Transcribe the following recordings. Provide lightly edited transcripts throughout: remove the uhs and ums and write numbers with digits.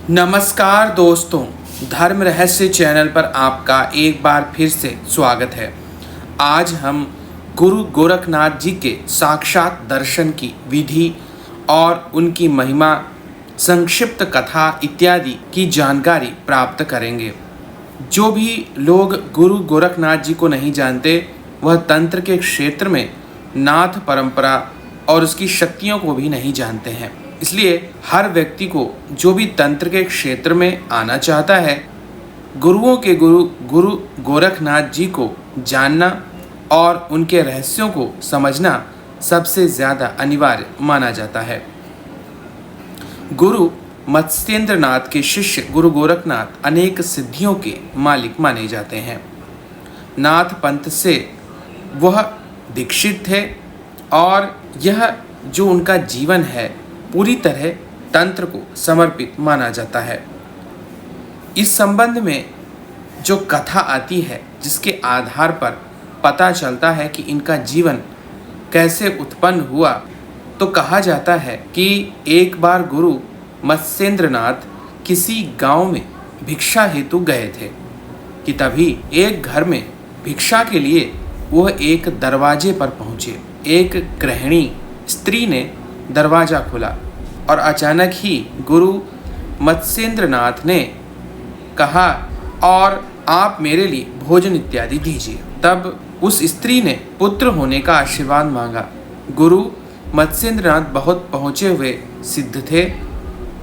नमस्कार दोस्तों, धर्म रहस्य चैनल पर आपका एक बार फिर से स्वागत है। आज हम गुरु गोरखनाथ जी के साक्षात दर्शन की विधि और उनकी महिमा, संक्षिप्त कथा इत्यादि की जानकारी प्राप्त करेंगे। जो भी लोग गुरु गोरखनाथ जी को नहीं जानते, वह तंत्र के क्षेत्र में नाथ परंपरा और उसकी शक्तियों को भी नहीं जानते हैं। इसलिए हर व्यक्ति को जो भी तंत्र के क्षेत्र में आना चाहता है, गुरुओं के गुरु गोरखनाथ जी को जानना और उनके रहस्यों को समझना सबसे ज़्यादा अनिवार्य माना जाता है। गुरु मत्स्येंद्रनाथ के शिष्य गुरु गोरखनाथ अनेक सिद्धियों के मालिक माने जाते हैं। नाथ पंथ से वह दीक्षित थे और यह जो उनका जीवन है पूरी तरह तंत्र को समर्पित माना जाता है। इस संबंध में जो कथा आती है, जिसके आधार पर पता चलता है कि इनका जीवन कैसे उत्पन्न हुआ, तो कहा जाता है कि एक बार गुरु मत्स्येंद्रनाथ किसी गांव में भिक्षा हेतु गए थे कि तभी एक घर में भिक्षा के लिए वह एक दरवाजे पर पहुंचे। एक गृहिणी स्त्री ने दरवाज़ा खोला और अचानक ही गुरु मत्स्येंद्रनाथ ने कहा, और आप मेरे लिए भोजन इत्यादि दीजिए। तब उस स्त्री ने पुत्र होने का आशीर्वाद मांगा। गुरु मत्स्येंद्रनाथ बहुत पहुँचे हुए सिद्ध थे,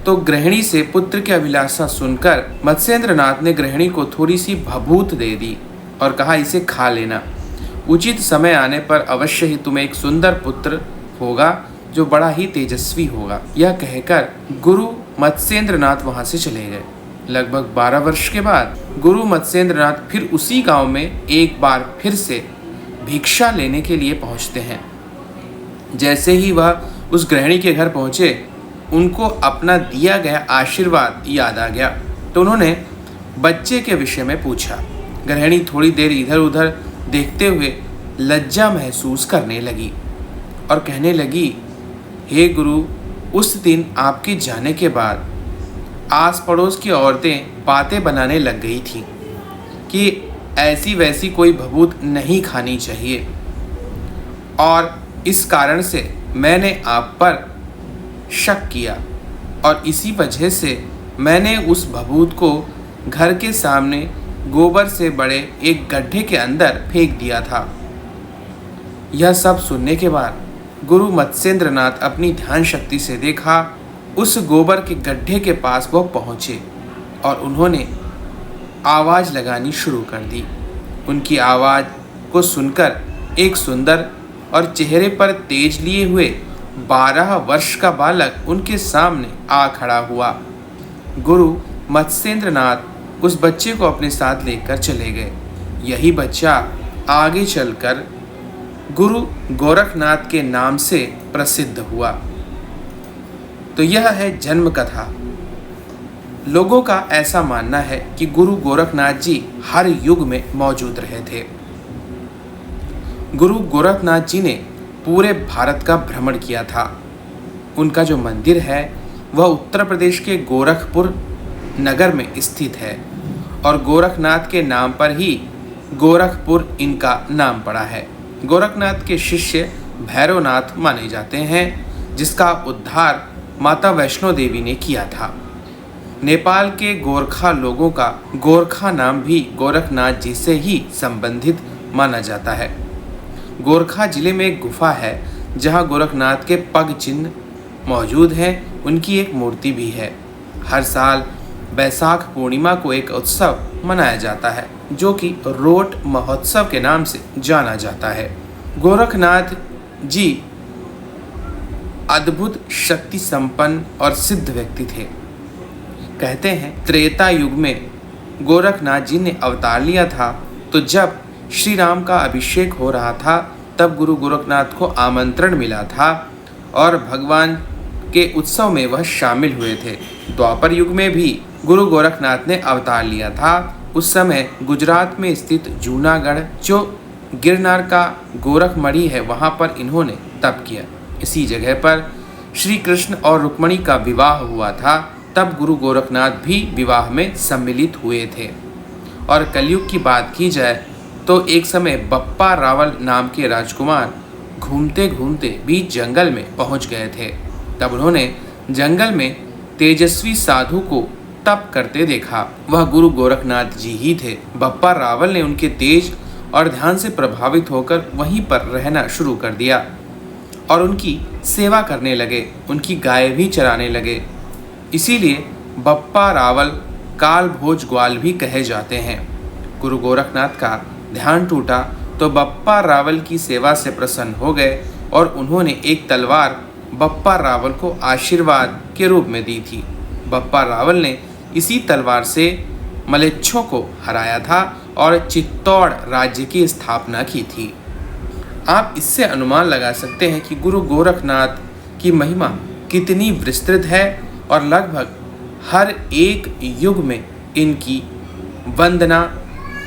तो गृहिणी से पुत्र की अभिलाषा सुनकर मत्स्येंद्रनाथ ने गृहिणी को थोड़ी सी भभूत दे दी और कहा, इसे खा लेना। उचित समय आने पर अवश्य ही तुम्हें एक सुंदर पुत्र होगा जो बड़ा ही तेजस्वी होगा। यह कहकर गुरु मत्स्येंद्रनाथ वहां से चले गए। लगभग 12 वर्ष के बाद गुरु मत्स्येंद्रनाथ फिर उसी गांव में एक बार फिर से भिक्षा लेने के लिए पहुंचते हैं। जैसे ही वह उस गृहिणी के घर पहुंचे, उनको अपना दिया गया आशीर्वाद याद आ गया, तो उन्होंने बच्चे के विषय में पूछा। गृहिणी थोड़ी देर इधर उधर देखते हुए लज्जा महसूस करने लगी और कहने लगी, हे गुरु, उस दिन आपके जाने के बाद आस पड़ोस की औरतें बातें बनाने लग गई थीं कि ऐसी वैसी कोई भभूत नहीं खानी चाहिए, और इस कारण से मैंने आप पर शक किया और इसी वजह से मैंने उस भभूत को घर के सामने गोबर से बड़े एक गड्ढे के अंदर फेंक दिया था। यह सब सुनने के बाद गुरु मत्स्येंद्रनाथ अपनी ध्यान शक्ति से देखा, उस गोबर के गड्ढे के पास वो पहुँचे और उन्होंने आवाज़ लगानी शुरू कर दी। उनकी आवाज़ को सुनकर एक सुंदर और चेहरे पर तेज लिए हुए 12 वर्ष का बालक उनके सामने आ खड़ा हुआ। गुरु मत्स्येंद्रनाथ उस बच्चे को अपने साथ लेकर चले गए। यही बच्चा आगे चलकर गुरु गोरखनाथ के नाम से प्रसिद्ध हुआ। तो यह है जन्म कथा। लोगों का ऐसा मानना है कि गुरु गोरखनाथ जी हर युग में मौजूद रहे थे। गुरु गोरखनाथ जी ने पूरे भारत का भ्रमण किया था। उनका जो मंदिर है वह उत्तर प्रदेश के गोरखपुर नगर में स्थित है और गोरखनाथ के नाम पर ही गोरखपुर इनका नाम पड़ा है। गोरखनाथ के शिष्य भैरवनाथ माने जाते हैं, जिसका उद्धार माता वैष्णो देवी ने किया था। नेपाल के गोरखा लोगों का गोरखा नाम भी गोरखनाथ जी से ही संबंधित माना जाता है। गोरखा जिले में एक गुफा है जहां गोरखनाथ के पग चिन्ह मौजूद हैं। उनकी एक मूर्ति भी है। हर साल बैसाख पूर्णिमा को एक उत्सव मनाया जाता है जो कि रोट महोत्सव के नाम से जाना जाता है। गोरखनाथ जी अद्भुत शक्ति संपन्न और सिद्ध व्यक्ति थे। कहते हैं त्रेता युग में गोरखनाथ जी ने अवतार लिया था, तो जब श्री राम का अभिषेक हो रहा था तब गुरु गोरखनाथ को आमंत्रण मिला था और भगवान के उत्सव में वह शामिल हुए थे। द्वापर युग में भी गुरु गोरखनाथ ने अवतार लिया था। उस समय गुजरात में स्थित जूनागढ़, जो गिरनार का गोरखमढ़ी है, वहाँ पर इन्होंने तप किया। इसी जगह पर श्री कृष्ण और रुक्मणी का विवाह हुआ था। तब गुरु गोरखनाथ भी विवाह में सम्मिलित हुए थे। और कलयुग की बात की जाए तो एक समय बप्पा रावल नाम के राजकुमार घूमते घूमते बीच जंगल में पहुंच गए थे। तब उन्होंने जंगल में तेजस्वी साधु को तप करते देखा। वह गुरु गोरखनाथ जी ही थे। बप्पा रावल ने उनके तेज और ध्यान से प्रभावित होकर वहीं पर रहना शुरू कर दिया और उनकी सेवा करने लगे, उनकी गाय भी चराने लगे। इसीलिए बप्पा रावल काल भोज ग्वाल भी कहे जाते हैं। गुरु गोरखनाथ का ध्यान टूटा तो बप्पा रावल की सेवा से प्रसन्न हो गए और उन्होंने एक तलवार बप्पा रावल को आशीर्वाद के रूप में दी थी। बप्पा रावल ने इसी तलवार से मलेच्छों को हराया था और चित्तौड़ राज्य की स्थापना की थी। आप इससे अनुमान लगा सकते हैं कि गुरु गोरखनाथ की महिमा कितनी विस्तृत है और लगभग हर एक युग में इनकी वंदना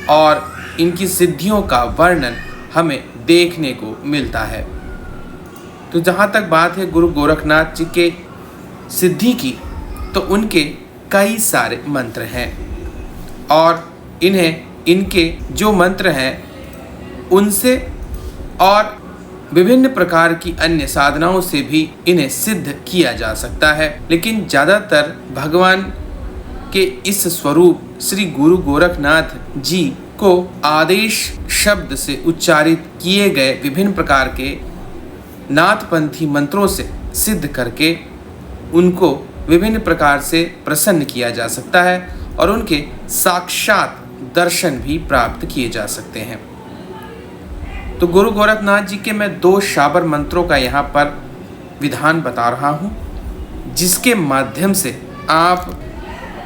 और इनकी सिद्धियों का वर्णन हमें देखने को मिलता है। तो जहाँ तक बात है गुरु गोरखनाथ जी के सिद्धि की, तो उनके कई सारे मंत्र हैं और इनके जो मंत्र हैं उनसे और विभिन्न प्रकार की अन्य साधनाओं से भी इन्हें सिद्ध किया जा सकता है। लेकिन ज़्यादातर भगवान के इस स्वरूप श्री गुरु गोरखनाथ जी को आदेश शब्द से उच्चारित किए गए विभिन्न प्रकार के नाथपंथी मंत्रों से सिद्ध करके उनको विभिन्न प्रकार से प्रसन्न किया जा सकता है और उनके साक्षात दर्शन भी प्राप्त किए जा सकते हैं। तो गुरु गोरखनाथ जी के मैं 2 शाबर मंत्रों का यहाँ पर विधान बता रहा हूँ, जिसके माध्यम से आप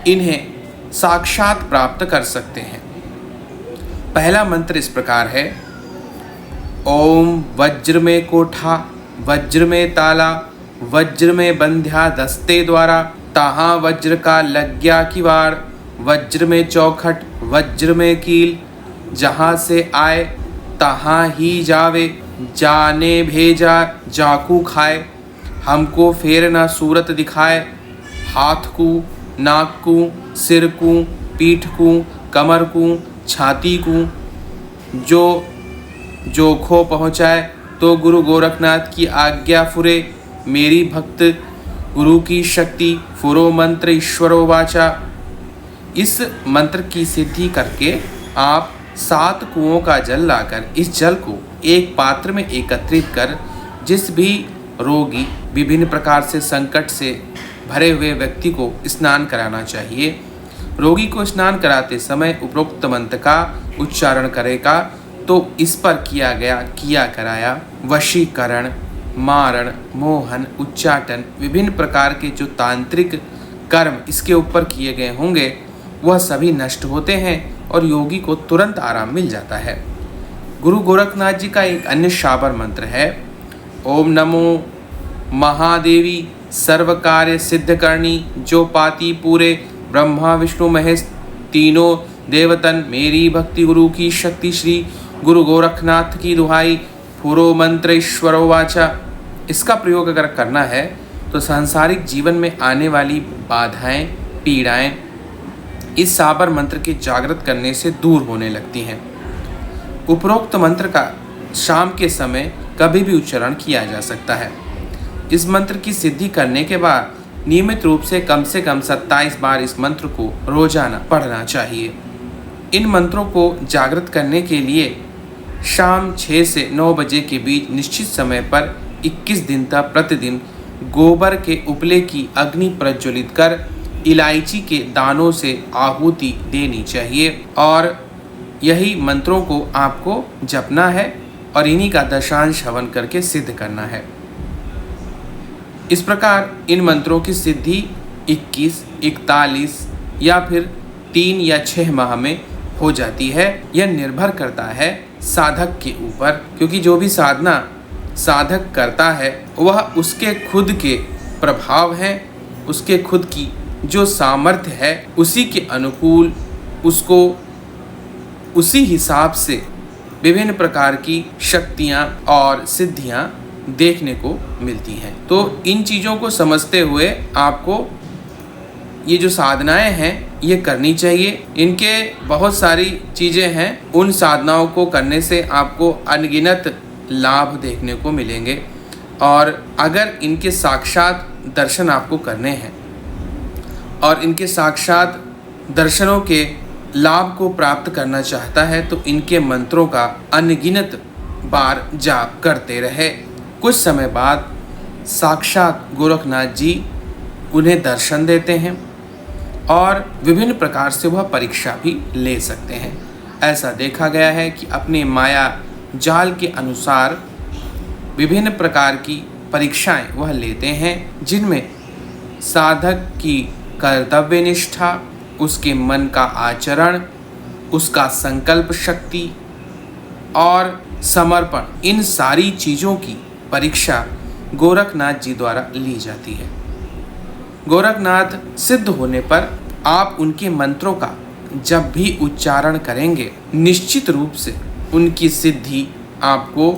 इन्हें साक्षात प्राप्त कर सकते हैं। पहला मंत्र इस प्रकार है, ओम वज्र में कोठा, वज्र में ताला, वज्र में बंध्या दस्ते द्वारा, ताहा वज्र का लग्या किवाड़, वज्र में चौखट, वज्र में कील, जहाँ से आए तहाँ ही जावे, जाने भेजा जाकू खाए, हमको फेर ना सूरत दिखाए, हाथ को, नाक को, सिर को, पीठ को, कमर को, छाती को, जो खो पहुँचाए तो गुरु गोरखनाथ की आज्ञा फुरे, मेरी भक्त गुरु की शक्ति फुरो मंत्र ईश्वरो वाचा। इस मंत्र की सिद्धि करके आप 7 कुओं का जल लाकर इस जल को एक पात्र में एकत्रित कर जिस भी रोगी विभिन्न प्रकार से संकट से भरे हुए व्यक्ति को स्नान कराना चाहिए, रोगी को स्नान कराते समय उपरोक्त मंत्र का उच्चारण करेगा तो इस पर किया कराया वशीकरण, मारण, मोहन, उच्चाटन, विभिन्न प्रकार के जो तांत्रिक कर्म इसके ऊपर किए गए होंगे वह सभी नष्ट होते हैं और योगी को तुरंत आराम मिल जाता है। गुरु गोरखनाथ जी का एक अन्य शाबर मंत्र है, ओम नमो महादेवी सर्व कार्य सिद्ध करनी, जो पाती पूरे ब्रह्मा विष्णु महेश तीनों देवतन, मेरी भक्ति गुरु की शक्ति श्री गुरु गोरखनाथ की दुहाई, फुरो मंत्र ईश्वरो वाचा। इसका प्रयोग अगर करना है तो सांसारिक जीवन में आने वाली बाधाएं, पीड़ाएं इस साबर मंत्र के जागृत करने से दूर होने लगती हैं। उपरोक्त मंत्र का शाम के समय कभी भी उच्चारण किया जा सकता है। इस मंत्र की सिद्धि करने के बाद नियमित रूप से कम 27 बार इस मंत्र को रोजाना पढ़ना चाहिए। इन मंत्रों को जागृत करने के लिए शाम 6 से 9 बजे के बीच निश्चित समय पर 21 दिन तक प्रतिदिन गोबर के उपले की अग्नि प्रज्वलित कर इलायची के दानों से आहुति देनी चाहिए और यही मंत्रों को आपको जपना है और इन्हीं का दशांश हवन करके सिद्ध करना है। इस प्रकार इन मंत्रों की सिद्धि 21, 41 या फिर 3 या 6 माह में हो जाती है। यह निर्भर करता है साधक के ऊपर, क्योंकि जो भी साधना साधक करता है वह उसके खुद के प्रभाव हैं, उसके खुद की जो सामर्थ्य है उसी के अनुकूल उसको उसी हिसाब से विभिन्न प्रकार की शक्तियाँ और सिद्धियाँ देखने को मिलती हैं। तो इन चीज़ों को समझते हुए आपको ये जो साधनाएं हैं ये करनी चाहिए। इनके बहुत सारी चीज़ें हैं, उन साधनाओं को करने से आपको अनगिनत लाभ देखने को मिलेंगे। और अगर इनके साक्षात दर्शन आपको करने हैं और इनके साक्षात दर्शनों के लाभ को प्राप्त करना चाहता है तो इनके मंत्रों का अनगिनत बार जाप करते रहे। कुछ समय बाद साक्षात गोरखनाथ जी उन्हें दर्शन देते हैं और विभिन्न प्रकार से वह परीक्षा भी ले सकते हैं। ऐसा देखा गया है कि अपने माया जाल के अनुसार विभिन्न प्रकार की परीक्षाएं वह लेते हैं, जिनमें साधक की कर्तव्य निष्ठा, उसके मन का आचरण, उसका संकल्प शक्ति और समर्पण, इन सारी चीज़ों की परीक्षा गोरखनाथ जी द्वारा ली जाती है। गोरखनाथ सिद्ध होने पर आप उनके मंत्रों का जब भी उच्चारण करेंगे निश्चित रूप से उनकी सिद्धि आपको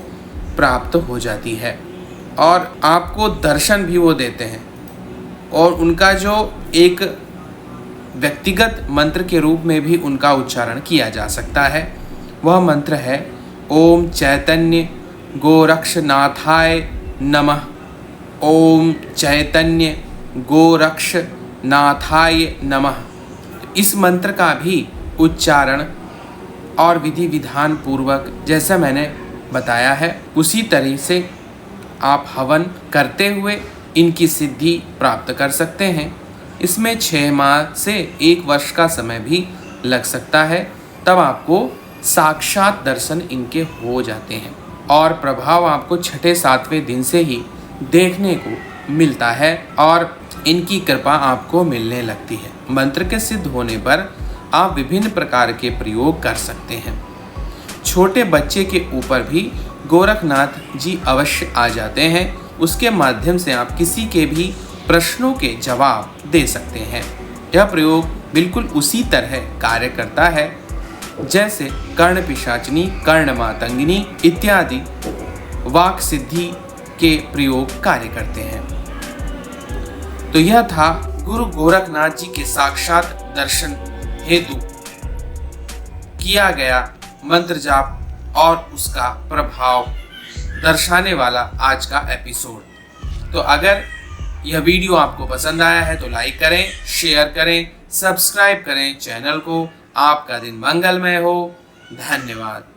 प्राप्त हो जाती है और आपको दर्शन भी वो देते हैं। और उनका जो एक व्यक्तिगत मंत्र के रूप में भी उनका उच्चारण किया जा सकता है, वह मंत्र है ओम चैतन्य गोरक्षनाथाय नमः। ओम चैतन्य गोरक्षनाथाय नमः। इस मंत्र का भी उच्चारण और विधि विधान पूर्वक जैसा मैंने बताया है उसी तरह से आप हवन करते हुए इनकी सिद्धि प्राप्त कर सकते हैं। इसमें 6 माह से 1 वर्ष का समय भी लग सकता है, तब आपको साक्षात दर्शन इनके हो जाते हैं और प्रभाव आपको 6-7वें दिन से ही देखने को मिलता है और इनकी कृपा आपको मिलने लगती है। मंत्र के सिद्ध होने पर आप विभिन्न प्रकार के प्रयोग कर सकते हैं। छोटे बच्चे के ऊपर भी गोरखनाथ जी अवश्य आ जाते हैं, उसके माध्यम से आप किसी के भी प्रश्नों के जवाब दे सकते हैं। यह प्रयोग बिल्कुल उसी तरह कार्य करता है जैसे कर्ण पिशाचिनी, कर्ण मातंगिनी इत्यादि वाक सिद्धि के प्रयोग कार्य करते हैं। तो यह था गुरु गोरखनाथ जी के साक्षात दर्शन हेतु किया गया मंत्र जाप और उसका प्रभाव दर्शाने वाला आज का एपिसोड। तो अगर यह वीडियो आपको पसंद आया है तो लाइक करें, शेयर करें, सब्सक्राइब करें चैनल को। आपका दिन मंगलमय हो। धन्यवाद।